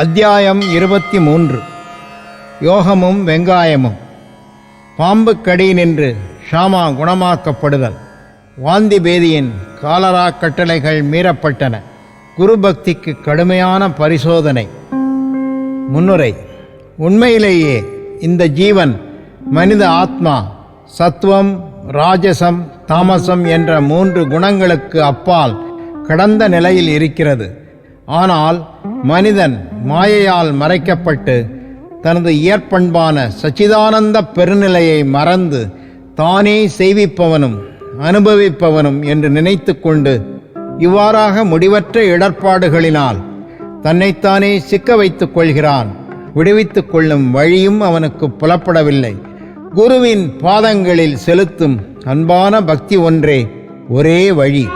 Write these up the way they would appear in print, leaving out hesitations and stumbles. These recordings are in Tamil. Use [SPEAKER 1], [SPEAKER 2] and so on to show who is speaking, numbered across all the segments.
[SPEAKER 1] அத்தியாயம் 23. யோகமும் வெங்காயமும். பாம்பு கடி நின்று ஷாமா குணமாக்கப்படுதல். வாந்தி பேதியின் காலரா கட்டளைகள் மீறப்பட்டன. குரு பக்திக்கு கடுமையான பரிசோதனை. முன்னுரை. உண்மையிலேயே இந்த ஜீவன் மனித ஆத்மா சத்துவம், ராஜசம், தாமசம் என்ற 3 குணங்களுக்கு அப்பால் கடந்த நிலையில் இருக்கிறது. ஆனால் மனிதன் மாயையால் மறைக்கப்பட்டு தனது இயற்பண்பான சச்சிதானந்த பெருநிலையை மறந்து தானே செய்விப்பவனும் அனுபவிப்பவனும் என்று நினைத்து கொண்டு இவ்வாறாக முடிவற்ற இடர்பாடுகளினால் தன்னைத்தானே சிக்க வைத்துக் கொள்கிறான். விடுவித்துக் கொள்ளும் வழியும் அவனுக்கு புலப்படவில்லை. குருவின் பாதங்களில் செலுத்தும் அன்பான பக்தி ஒன்றே ஒரே வழி.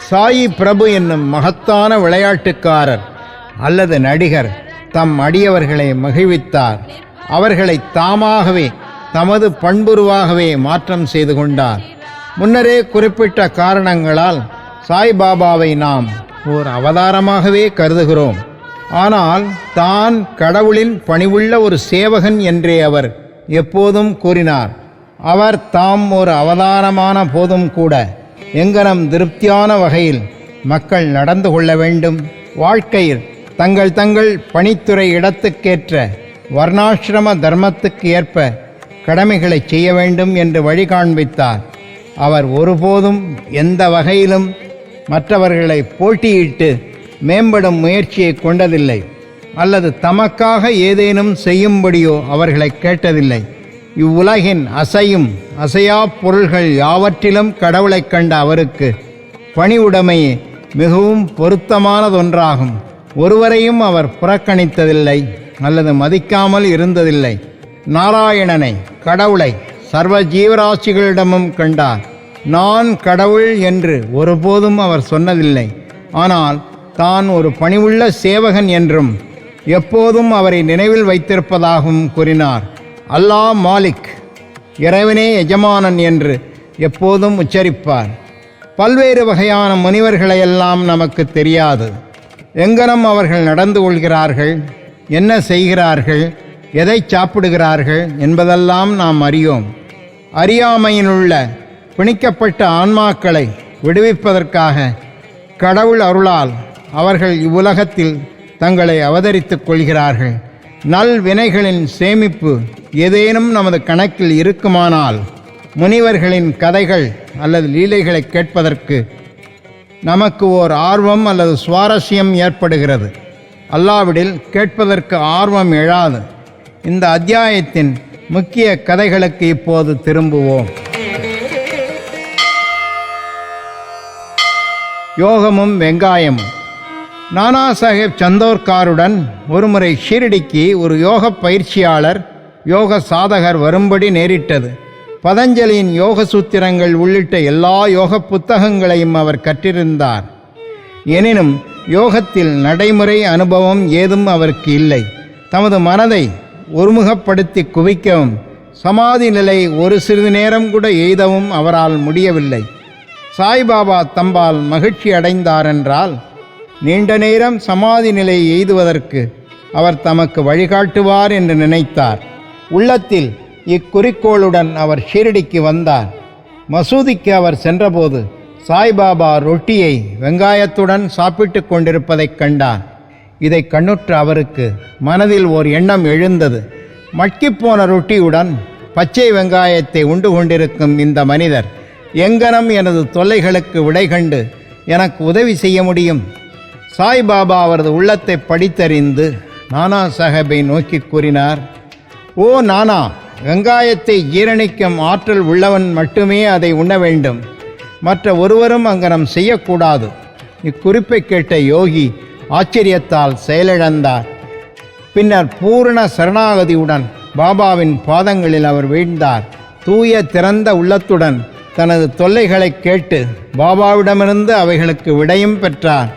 [SPEAKER 1] சாயி பிரபு என்னும் மகத்தான விளையாட்டுக்காரர் அல்லது நடிகர் தம் அடியவர்களை மகிழ்வித்தார். அவர்களை தாமாகவே தமது பண்புருவாகவே மாற்றம் செய்து கொண்டார். முன்னரே குறிப்பிட்ட காரணங்களால் சாய்பாபாவை நாம் ஓர் அவதாரமாகவே கருதுகிறோம். ஆனால் தான் கடவுளின் பணிவுள்ள ஒரு சேவகன் என்றே அவர் எப்போதும் கூறினார். அவர் தாம் ஒரு அவதாரமான போதும் கூட எங்கனம் திருப்தியான வகையில் மக்கள் நடந்து கொள்ள வேண்டும், வாழ்க்கையில் தங்கள் பணித்துறை இடத்துக்கேற்ற வர்ணாசிரம தர்மத்துக்கு ஏற்ப கடமைகளை செய்ய வேண்டும் என்று வழி காண்பித்தார். அவர் ஒருபோதும் எந்த வகையிலும் மற்றவர்களை போட்டியிட்டு மேம்படும் முயற்சியை கொண்டதில்லை அல்லது தமக்காக ஏதேனும் செய்யும்படியோ அவர்களை கேட்டதில்லை. இவ்வுலகின் அசையும் அசையா பொருள்கள் யாவற்றிலும் கடவுளைக் கண்ட அவருக்கு பணிவுடைமையே மிகவும் பொருத்தமானதொன்றாகும். ஒருவரையும் அவர் புறக்கணித்ததில்லை அல்லது மதிக்காமல் இருந்ததில்லை. நாராயணனை, கடவுளை சர்வ ஜீவராசிகளிடமும் கண்டார். நான் கடவுள் என்று ஒருபோதும் அவர் சொன்னதில்லை. ஆனால் தான் ஒரு பணிவுள்ள சேவகன் என்றும் எப்போதும் அவரை நினைவில் வைத்திருப்பதாகவும் கூறினார். அல்லாஹ் மாலிக், இறைவனே எஜமானன் என்று எப்போதும் உச்சரிப்பார். பல்வேறு வகையான முனிவர்களையெல்லாம் நமக்கு தெரியாது. எங்கனம் அவர்கள் நடந்து கொள்கிறார்கள், என்ன செய்கிறார்கள், எதை சாப்பிடுகிறார்கள் என்பதெல்லாம் நாம் அறியோம். அறியாமையிலுள்ள பிணிக்கப்பட்ட ஆன்மாக்களை விடுவிப்பதற்காக கடவுள் அருளால் அவர்கள் இவ்வுலகத்தில் தங்களை அவதரித்துக் கொள்கிறார்கள். நல் வினைகளின் சேமிப்பு ஏதேனும் நமது கணக்கில் இருக்குமானால் முனிவர்களின் கதைகள் அல்லது லீலைகளை கேட்பதற்கு நமக்கு ஓர் ஆர்வம் அல்லது சுவாரஸ்யம் ஏற்படுகிறது. அல்லாவிடில் கேட்பதற்கு ஆர்வம் எழாது. இந்த அத்தியாயத்தின் முக்கிய கதைகளுக்கு இப்போது திரும்புவோம். யோகமும் வெங்காயமும். நானா சாஹேப் சந்தோர்காருடன் ஒருமுறை ஷீரடிக்கு ஒரு யோக பயிற்சியாளர், யோக சாதகர் வரும்படி நேரிட்டது. பதஞ்சலியின் யோக சூத்திரங்கள் உள்ளிட்ட எல்லா யோக புத்தகங்களையும் அவர் கற்றிருந்தார். எனினும் யோகத்தில் நடைமுறை அனுபவம் ஏதும் அவருக்கு இல்லை. தமது மனதை ஒருமுகப்படுத்தி குவிக்கவும் சமாதி நிலை ஒரு சிறிது நேரம் கூட எய்தவும் அவரால் முடியவில்லை. சாய்பாபா தம்பால் மகிழ்ச்சி அடைந்தாரென்றால் நீண்ட நேரம் சமாதி நிலையை எய்துவதற்கு அவர் தமக்கு வழிகாட்டுவார் என்று நினைத்தார். உள்ளத்தில் இக்குறிக்கோளுடன் அவர் ஷீரடிக்கு வந்தார். மசூதிக்கு அவர் சென்றபோது சாய்பாபா ரொட்டியை வெங்காயத்துடன் சாப்பிட்டு கொண்டிருப்பதைக் கண்டார். இதை கண்ணுற்ற அவருக்கு மனதில் ஓர் எண்ணம் எழுந்தது. மட்கிப்போன ரொட்டியுடன் பச்சை வெங்காயத்தை உண்டு கொண்டிருக்கும் இந்த மனிதர் எங்கனம் எனது தொல்லைகளுக்கு விடை கண்டு எனக்கு உதவி செய்ய முடியும்? சாய்பாபா அவரது உள்ளத்தை படித்தறிந்து நானா சாஹேபை நோக்கி கூறினார். ஓ நானா, வெங்காயத்தை ஜீரணிக்கும் ஆற்றல் உள்ளவன் மட்டுமே அதை உண்ண வேண்டும். மற்ற ஒருவரும் அங்கனம் செய்யக்கூடாது. இக்குறிப்பை கேட்ட யோகி ஆச்சரியத்தால் செயலிழந்தார். பின்னர் பூரண சரணாகதியுடன் பாபாவின் பாதங்களில் அவர் வீழ்ந்தார். தூய திறந்த உள்ளத்துடன் தனது தொல்லைகளை கேட்டு பாபாவிடமிருந்து அவைகளுக்கு விடையும் பெற்றார்.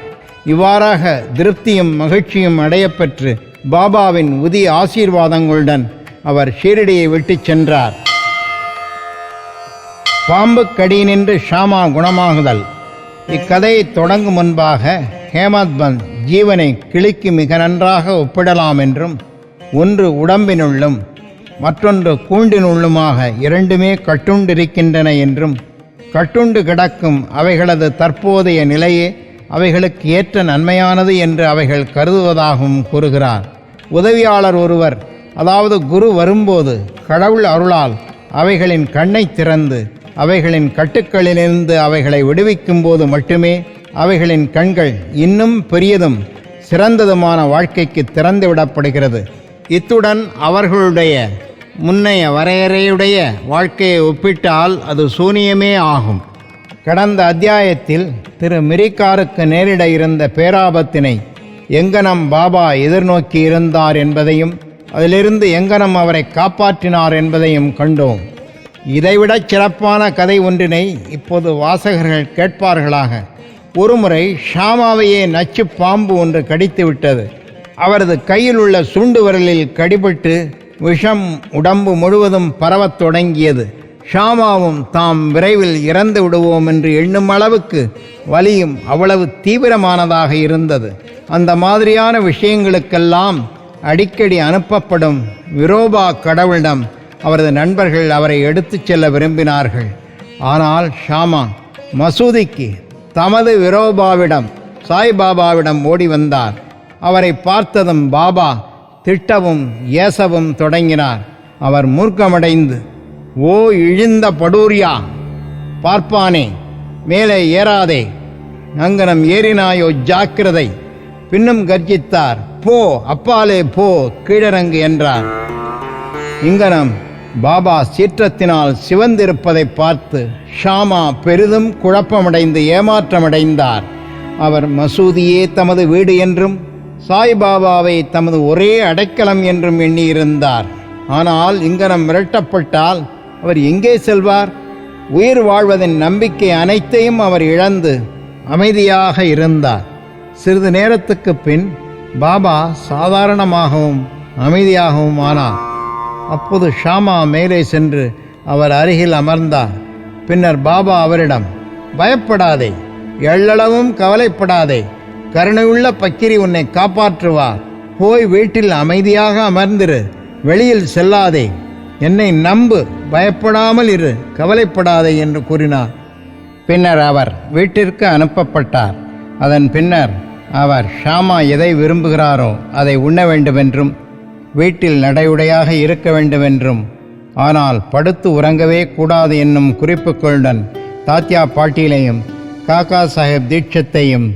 [SPEAKER 1] இவ்வாறாக திருப்தியும் மகிழ்ச்சியும் அடையப்பெற்று பாபாவின் உதி ஆசீர்வாதங்களுடன் அவர் ஷீரடியை விட்டு சென்றார். பாம்பு கடியினின்று ஷாமா குணமாகுதல். இக்கதையை தொடங்கும் முன்பாக ஹேமத்பந்த் ஜீவனை கிளிக்கு மிக நன்றாக ஒப்பிடலாம் என்றும், ஒன்று உடம்பினுள்ளும் மற்றொன்று கூண்டினுள்ளுமாக இரண்டுமே கட்டுண்டிருக்கின்றன என்றும், கட்டுண்டு கிடக்கும் அவைகளது தற்போதைய நிலையே அவைகளுக்கு ஏற்ற நன்மையானது என்று அவைகள் கருதுவதாகவும் கூறுகிறார். உதவியாளர் ஒருவர், அதாவது குரு வரும்போது கடவுள் அருளால் அவைகளின் கண்ணை திறந்து அவைகளின் கட்டுக்களிலிருந்து அவைகளை விடுவிக்கும் போது மட்டுமே அவைகளின் கண்கள் இன்னும் பெரியதும் சிறந்ததுமான வாழ்க்கைக்கு திறந்து விடப்படுகிறது. இத்துடன் அவர்களுடைய முன்னைய வரையறையுடைய வாழ்க்கையை ஒப்பிட்டால் அது சூனியமே ஆகும். கடந்த அத்தியாயத்தில் திரு மிரிக்காருக்கு நேரிட இருந்த பேராபத்தினை எங்கனம் பாபா எதிர்நோக்கி இருந்தார் என்பதையும், அதிலிருந்து எங்கனம் அவரை காப்பாற்றினார் என்பதையும் கண்டோம். இதைவிடச் சிறப்பான கதை ஒன்றினை இப்போது வாசகர்கள் கேட்பார்களாக. ஒருமுறை ஷாமாவையே நச்சு பாம்பு ஒன்று கடித்து விட்டது. அவரது கையில் உள்ள சுண்டு விரலில் கடிபட்டு விஷம் உடம்பு முழுவதும் பரவத் தொடங்கியது. ஷாமாவும் தாம் விரைவில் இறந்து விடுவோம் என்று எண்ணும் அளவுக்கு வலியும் அவ்வளவு தீவிரமானதாக இருந்தது. அந்த மாதிரியான விஷயங்களுக்கெல்லாம் அடிக்கடி அனுப்பப்படும் விரோபா கடவுளிடம் அவரது நண்பர்கள் அவரை எடுத்துச் செல்ல விரும்பினார்கள். ஆனால் ஷாமா மசூதிக்கு தமது விரோபாவிடம் சாய்பாபாவிடம் ஓடி வந்தார். அவரை பார்த்ததும் பாபா திட்டவும் ஏசவும் தொடங்கினார். அவர் மூர்க்கமடைந்து, ஓ இழிந்த படூரியா, பார்ப்பானே, மேலே ஏறாதே, அங்கனம் ஏறினாயோ ஜாக்கிரதை. பின்னும் கர்ஜித்தார், போ அப்பாலே போ, கீழறங்கு என்றார். இங்கனம் பாபா சீற்றத்தினால் சிவந்திருப்பதை பார்த்து ஷாமா பெரிதும் குழப்பமடைந்து ஏமாற்றமடைந்தார். அவர் மசூதியே தமது வீடு என்றும் சாய்பாபாவை தமது ஒரே அடைக்கலம் என்றும் எண்ணியிருந்தார். ஆனால் இங்கனம் மிரட்டப்பட்டால் அவர் எங்கே செல்வார்? உயிர் வாழ்வதின் நம்பிக்கை அனைத்தையும் அவர் இழந்து அமைதியாக இருந்தார். சிறிது நேரத்துக்கு பின் பாபா சாதாரணமாகவும் அமைதியாகவும் ஆனார். அப்போது ஷாமா மேலே சென்று அவர் அருகில் அமர்ந்தார். பின்னர் பாபா அவரிடம், பயப்படாதே, எள்ளளவும் கவலைப்படாதே, கருணையுள்ள பக்கிரி உன்னை காப்பாற்றுவார். போய் வீட்டில் அமைதியாக அமர்ந்திரு, வெளியில் செல்லாதே, என்னை நம்பு, பயப்படாமல் இரு, கவலைப்படாதே என்று கூறினார். பின்னர் அவர் வீட்டிற்கு அனுப்பப்பட்டார். அதன் பின்னர் அவர் ஷாமா எதை விரும்புகிறாரோ அதை உண்ண வேண்டுமென்றும், வீட்டில் நடையுடையாக இருக்க வேண்டுமென்றும், ஆனால் படுத்து உறங்கவே கூடாது என்னும் குறிப்புகளுடன் தாத்யா பாட்டீலையும் காக்கா சாஹேப் தீட்சத்தையும்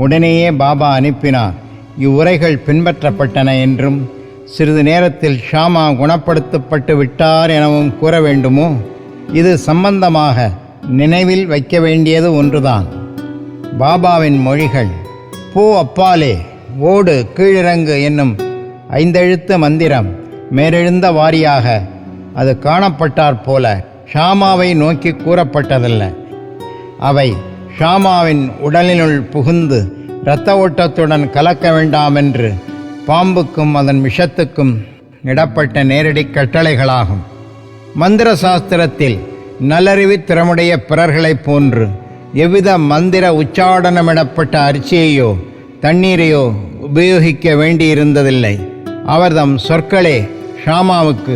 [SPEAKER 1] உடனேயே பாபா அனுப்பினார். இவ்வுரைகள் பின்பற்றப்பட்டன என்றும், சிறிது நேரத்தில் ஷாமா குணப்படுத்தப்பட்டு விட்டார் எனவும் கூற வேண்டுமோ? இது சம்பந்தமாக நினைவில் வைக்க வேண்டியது ஒன்றுதான். பாபாவின் மொழிகள், போ அப்பாலே, ஓடு, கீழிறங்கு என்னும் 5 எழுத்து மந்திரம் மேலெழுந்த வாரியாக அது காணப்பட்டாற் போல ஷாமாவை நோக்கி கூறப்பட்டதல்ல. அவை ஷாமாவின் உடலினுள் புகுந்து இரத்த ஓட்டத்துடன் கலக்க வேண்டாமென்று பாம்புக்கும் அதன் விஷத்துக்கும் இடப்பட்ட நேரடி கட்டளைகளாகும். மந்திர சாஸ்திரத்தில் நல்லறிவு திறமுடைய பிறர்களைப் போன்று எவ்வித மந்திர உச்சாடனமிடப்பட்ட அரிசியையோ தண்ணீரையோ உபயோகிக்க வேண்டியிருந்ததில்லை. அவர்தம் சொற்களே ஷாமாவுக்கு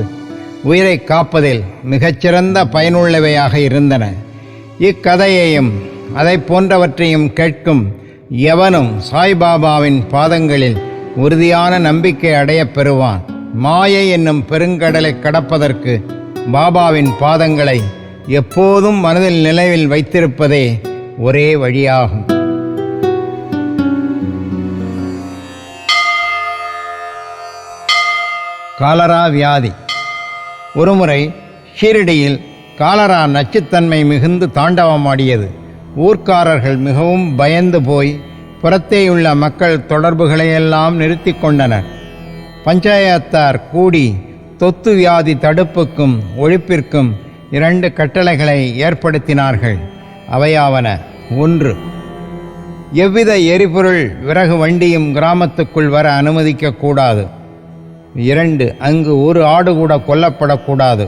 [SPEAKER 1] உயிரை காப்பதில் மிகச்சிறந்த பயனுள்ளவையாக இருந்தன. இக்கதையையும் அதை போன்றவற்றையும் கேட்கும் எவனும் சாய்பாபாவின் பாதங்களில் உறுதியான நம்பிக்கை அடையப் பெறுவான். மாயை என்னும் பெருங்கடலை கடப்பதற்கு பாபாவின் பாதங்களை எப்போதும் மனதில் நினைவில் வைத்திருப்பதே ஒரே வழியாகும். காலரா வியாதி. ஒருமுறை ஷீரடியில் காலரா நச்சுத்தன்மை மிகுந்து தாண்டவமாடியது. ஊர்க்காரர்கள் மிகவும் பயந்து போய் புறத்தேயுள்ள மக்கள் தொடர்புகளையெல்லாம் நிறுத்தி கொண்டனர். பஞ்சாயத்தார் கூடி தொத்து வியாதி தடுப்புக்கும் ஒழிப்பிற்கும் 2 கட்டளைகளை ஏற்படுத்தினார்கள். அவையாவன: 1. எவ்வித எரிபொருள் விறகு வண்டியும் கிராமத்துக்குள் வர அனுமதிக்கக்கூடாது. 2. அங்கு ஒரு ஆடு கூட கொல்லப்படக்கூடாது.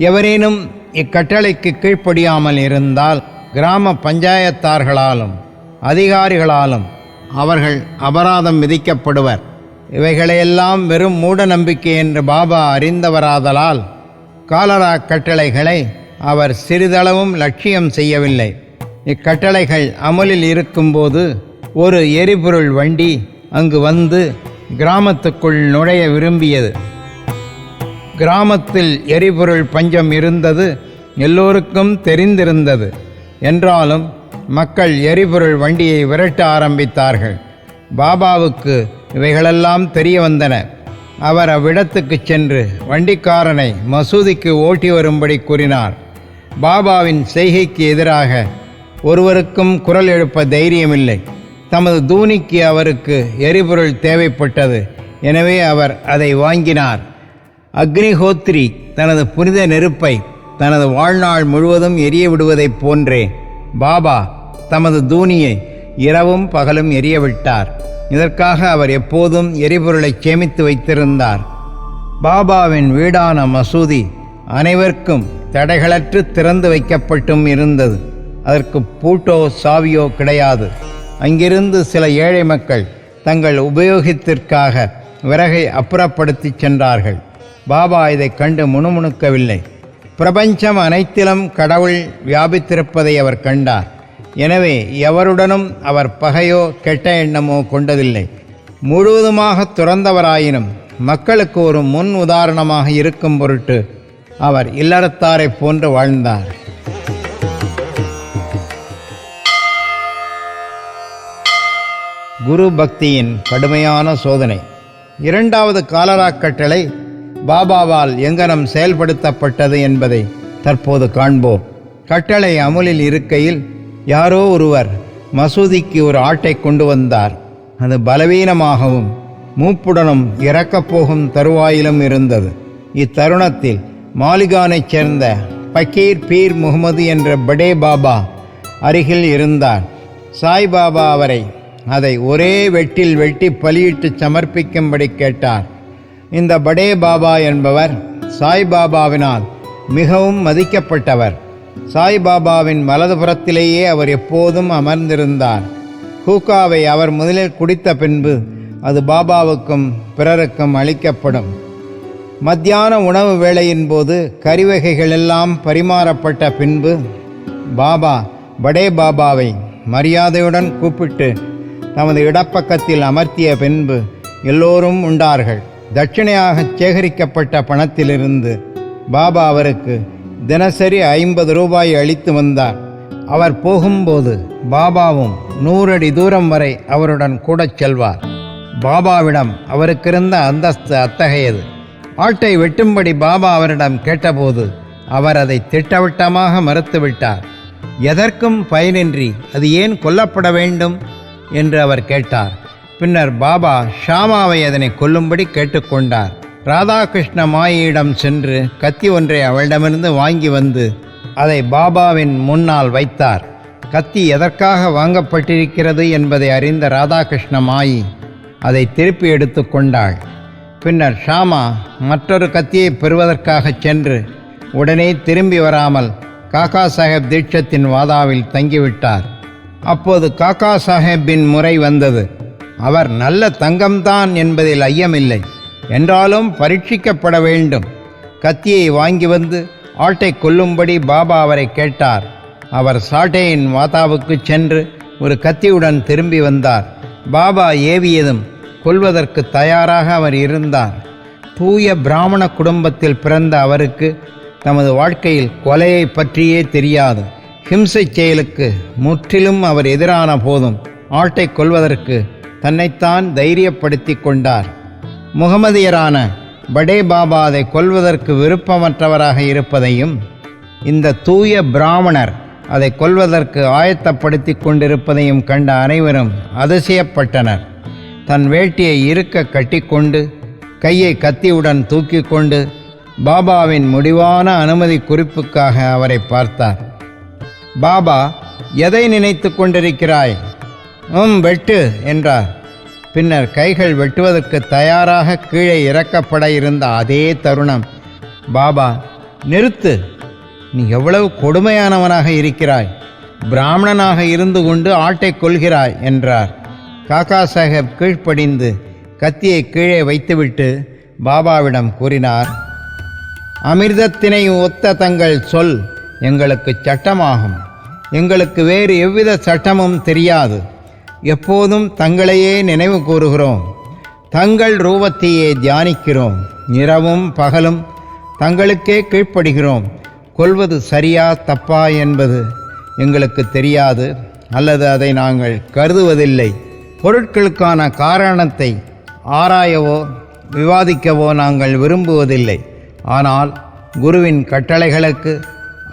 [SPEAKER 1] எவரேனும் இக்கட்டளைக்கு கீழ்ப்படியாமல் இருந்தால் கிராம பஞ்சாயத்தார்களாலும் அதிகாரிகளாலும் அவர்கள் அபராதம் விதிக்கப்படுவர். இவைகளையெல்லாம் வெறும் மூட நம்பிக்கை என்று பாபா அறிந்தவராதலால் காலரா கட்டளைகளை அவர் சிறிதளவும் லட்சியம் செய்யவில்லை. இக்கட்டளைகள் அமலில் இருக்கும்போது ஒரு எரிபொருள் வண்டி அங்கு வந்து கிராமத்துக்குள் நுழைய விரும்பியது. கிராமத்தில் எரிபொருள் பஞ்சம் இருந்தது எல்லோருக்கும் தெரிந்திருந்தது. என்றாலும் மக்கள் எரிபொருள் வண்டியை விரட்ட ஆரம்பித்தார்கள். பாபாவுக்கு இவைகளெல்லாம் தெரிய வந்தன. அவர் அவ்விடத்துக்கு சென்று வண்டிக்காரனை மசூதிக்கு ஓட்டி வரும்படி கூறினார். பாபாவின் செய்கைக்கு எதிராக ஒருவருக்கும் குரல் எழுப்ப தைரியமில்லை. தமது தூணிக்கு அவருக்கு எரிபொருள் தேவைப்பட்டது. எனவே அவர் அதை வாங்கினார். அக்னிஹோத்ரி தனது புனித நெருப்பை தனது வாழ்நாள் முழுவதும் எரிய விடுவதைப் போன்றே பாபா தமது தூணியை இரவும் பகலும் எரியவிட்டார். இதற்காக அவர் எப்போதும் எரிபொருளை சேமித்து வைத்திருந்தார். பாபாவின் வீடான மசூதி அனைவருக்கும் தடைகளற்று திறந்து வைக்கப்பட்டும் இருந்தது. அதற்கு பூட்டோ சாவியோ கிடையாது. அங்கிருந்து சில ஏழை மக்கள் தங்கள் உபயோகத்திற்காக விறகை அப்புறப்படுத்தி சென்றார்கள். பாபா இதை கண்டு முணுமுணுக்கவில்லை. பிரபஞ்சம் அனைத்திலும் கடவுள் வியாபித்திருப்பதை அவர் கண்டார். எனவே எவருடனும் அவர் பகையோ கெட்ட எண்ணமோ கொண்டதில்லை. முழுவதுமாக துறந்தவராயினும் மக்களுக்கு ஒரு முன் உதாரணமாக இருக்கும் பொருட்டு அவர் இல்லறத்தாரை போன்று வாழ்ந்தார். குரு பக்தியின் கடுமையான சோதனை. இரண்டாவது காலரா கட்டளை பாபாவால் எங்கனம் செயல்படுத்தப்பட்டது என்பதை தற்போது காண்போம். கட்டளை அமுலில் இருக்கையில் யாரோ ஒருவர் மசூதிக்கு ஒரு ஆட்டை கொண்டு வந்தார். அது பலவீனமாகவும் மூப்புடனும் இறக்கப் போகும் தருவாயிலும் இருந்தது. இத்தருணத்தில் மாலிகானைச் சேர்ந்த பக்கீர் பீர் முகமது என்ற படே பாபா அருகில் இருந்தார். சாய்பாபா அவரை அதை ஒரே வெட்டில் வெட்டி பலியிட்டு சமர்ப்பிக்கும்படி கேட்டார். இந்த படே பாபா என்பவர் சாய்பாபாவினால் மிகவும் மதிக்கப்பட்டவர். சாய்பாபாவின் வலதுபுறத்திலேயே அவர் எப்போதும் அமர்ந்திருந்தார். ஹூக்காவை அவர் முதலில் குடித்த பின்பு அது பாபாவுக்கும் பிறருக்கும் அளிக்கப்படும். மத்தியான உணவு வேளையின் போது கறிவகைகள் எல்லாம் பரிமாறப்பட்ட பின்பு பாபா படே பாபாவை மரியாதையுடன் கூப்பிட்டு தமது இடப்பக்கத்தில் அமர்த்திய பின்பு எல்லோரும் உண்டார்கள். தட்சிணையாக சேகரிக்கப்பட்ட பணத்திலிருந்து பாபா அவருக்கு தினசரி 50 ரூபாய் அளித்து வந்தார். அவர் போகும்போது பாபாவும் 100 அடி தூரம் வரை அவருடன் கூட செல்வார். பாபாவிடம் அவருக்கிருந்த அந்தஸ்து அத்தகையது. ஆட்டை வெட்டும்படி பாபா அவரிடம் கேட்டபோது அவர் அதை திட்டவட்டமாக மறுத்துவிட்டார். எதற்கும் பயனின்றி அது ஏன் கொல்லப்பட வேண்டும் என்று அவர் கேட்டார். பின்னர் பாபா ஷாமாவை அதனை கொல்லும்படி கேட்டுக்கொண்டார். ராதாகிருஷ்ண மாயியிடம் சென்று கத்தி ஒன்றை அவளிடமிருந்து வாங்கி வந்து அதை பாபாவின் முன்னால் வைத்தார். கத்தி எதற்காக வாங்கப்பட்டிருக்கிறது என்பதை அறிந்த ராதாகிருஷ்ண மாயி அதை திருப்பி எடுத்து கொண்டாள். பின்னர் ஷாமா மற்றொரு கத்தியை பெறுவதற்காக சென்று உடனே திரும்பி வராமல் காக்கா சாஹேப் தீட்சத்தின் வாதாவில் தங்கிவிட்டார். அப்போது காக்கா சாஹேப்பின் முறை வந்தது. அவர் நல்ல தங்கம்தான் என்பதில் ஐயமில்லை. என்றாலும் பரீட்சிக்கப்பட வேண்டும். கத்தியை வாங்கி வந்து ஆட்டை கொல்லும்படி பாபா அவரை கேட்டார். அவர் சாட்டையின் வாதாவுக்கு சென்று ஒரு கத்தியுடன் திரும்பி வந்தார். பாபா ஏவியதும் கொல்வதற்கு தயாராக அவர் இருந்தார். தூய பிராமண குடும்பத்தில் பிறந்த அவருக்கு தமது வாழ்க்கையில் கொலையை பற்றியே தெரியாது. ஹிம்சை செயலுக்கு முற்றிலும் அவர் எதிரான போதும் ஆட்டை கொல்வதற்கு தன்னைத்தான் தைரியப்படுத்தி கொண்டார். முகமதியரான படே பாபா அதை கொல்வதற்கு விருப்பமற்றவராக இருப்பதையும் இந்த தூய பிராமணர் அதை கொல்வதற்கு ஆயத்தப்படுத்தி கொண்டிருப்பதையும் கண்ட அனைவரும் அதிசயப்பட்டனர். தன் வேட்டியை இறுக்க கட்டிக்கொண்டு கையை கத்தியுடன் தூக்கி கொண்டு பாபாவின் முடிவான அனுமதி குறிப்புக்காக அவரை பார்த்தார். பாபா, எதை நினைத்து கொண்டிருக்கிறாய்? வெட்டு என்றார். பின்னர் கைகள் வெட்டுவதற்கு தயாராக கீழே இறக்கப்பட இருந்த அதே தருணம் பாபா, நிறுத்து, நீ எவ்வளவு கொடுமையானவனாக இருக்கிறாய்! பிராமணனாக இருந்து கொண்டு ஆட்டை கொள்கிறாய் என்றார். காக்கா சாஹேப் கீழ்ப்படிந்து கத்தியை கீழே வைத்துவிட்டு பாபாவிடம் கூறினார், அமிர்தத்தினை ஒத்த தங்கள் சொல் எங்களுக்கு சட்டமாகும். எங்களுக்கு வேறு எவ்வித சட்டமும் தெரியாது. எப்போதும் தங்களையே நினைவு கூறுகிறோம். தங்கள் ரூபத்தையே தியானிக்கிறோம். இரவும் பகலும் தங்களுக்கே கீழ்ப்படுகிறோம். கொல்வது சரியா தப்பா என்பது எங்களுக்கு தெரியாது, அல்லது அதை நாங்கள் கருதுவதில்லை. பொருட்களுக்கான காரணத்தை ஆராயவோ விவாதிக்கவோ நாங்கள் விரும்புவதில்லை. ஆனால் குருவின் கட்டளைகளுக்கு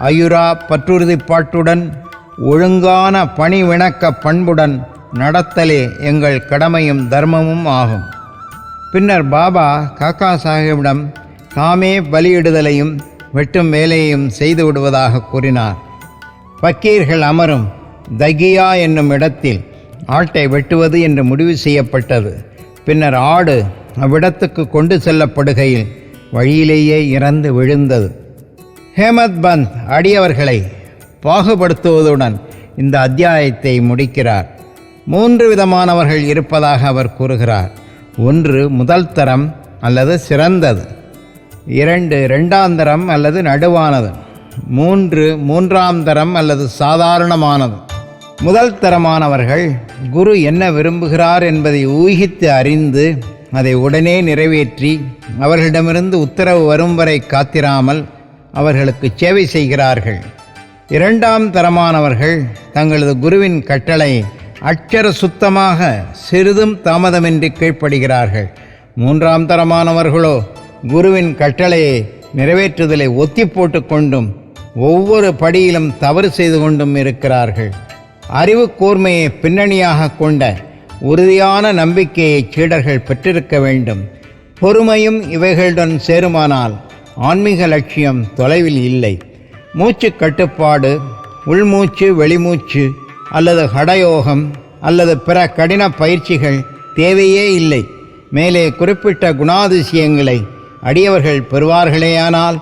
[SPEAKER 1] அயுரா பற்றுறுதிப்பாட்டுடன் ஒழுங்கான பணிவிணக்க பண்புடன் நடத்தலே எங்கள் கடமையும் தர்மமும் ஆகும். பின்னர் பாபா காக்கா சாஹிப்பிடம் தாமே பலியிடுதலையும் வெட்டும் வேலையையும் செய்து விடுவதாக கூறினார். பக்கீர்கள் அமரும் தகியா என்னும் இடத்தில் ஆட்டை வெட்டுவது என்று முடிவு செய்யப்பட்டது. பின்னர் ஆடு அவ்விடத்துக்கு கொண்டு செல்லப்படுகையில் வழியிலேயே இறந்து விழுந்தது. ஹேமத் பந்த் அடியவர்களை பாகுபடுத்துவதுடன் இந்த அத்தியாயத்தை முடிக்கிறார். 3 விதமானவர்கள் இருப்பதாக அவர் கூறுகிறார். 1 முதல் தரம் அல்லது சிறந்தது, 2 இரண்டாம் தரம் அல்லது நடுவானது, 3 மூன்றாம் தரம் அல்லது சாதாரணமானது. முதல் தரமானவர்கள் குரு என்ன விரும்புகிறார் என்பதை ஊகித்து அறிந்து அதை உடனே நிறைவேற்றி அவர்களிடமிருந்து உத்தரவு வரும் வரை காத்திராமல் அவர்களுக்கு சேவை செய்கிறார்கள். இரண்டாம் தரமானவர்கள் தங்களது குருவின் கட்டளை அட்சர சுத்தமாக சிறிதும் தாமதமின்றி கீழ்ப்படுகிறார்கள். மூன்றாம் தரமானவர்களோ குருவின் கட்டளையை நிறைவேற்றுதலை ஒத்தி போட்டு கொண்டும் ஒவ்வொரு படியிலும் தவறு செய்து கொண்டும் இருக்கிறார்கள். அறிவு கூர்மையை பின்னணியாக கொண்ட உறுதியான நம்பிக்கையை சீடர்கள் பெற்றிருக்க வேண்டும். பொறுமையும் இவைகளுடன் சேருமானால் ஆன்மீக லட்சியம் தொலைவில் இல்லை. மூச்சு கட்டுப்பாடு, உள்மூச்சு வெளிமூச்சு அல்லது ஹடயோகம் அல்லது பிற கடின பயிற்சிகள் தேவையே இல்லை. மேலே குறிப்பிட்ட குணாதிசயங்களை அடியவர்கள் பெறுவார்களேயானால்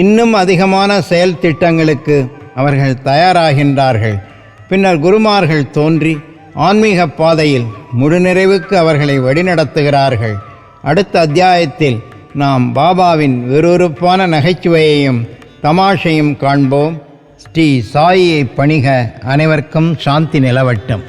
[SPEAKER 1] இன்னும் அதிகமான செயல் திட்டங்களுக்கு அவர்கள் தயாராகின்றார்கள். பின்னர் குருமார்கள் தோன்றி ஆன்மீக பாதையில் முழுநிறைவுக்கு அவர்களை வழிநடத்துகிறார்கள். அடுத்த அத்தியாயத்தில் நாம் பாபாவின் விறுவிறுப்பான நகைச்சுவையையும் தமாஷையும் காண்போம். ஸ்ரீ சாயியை பணிக. அனைவருக்கும் சாந்தி நிலவட்டும்.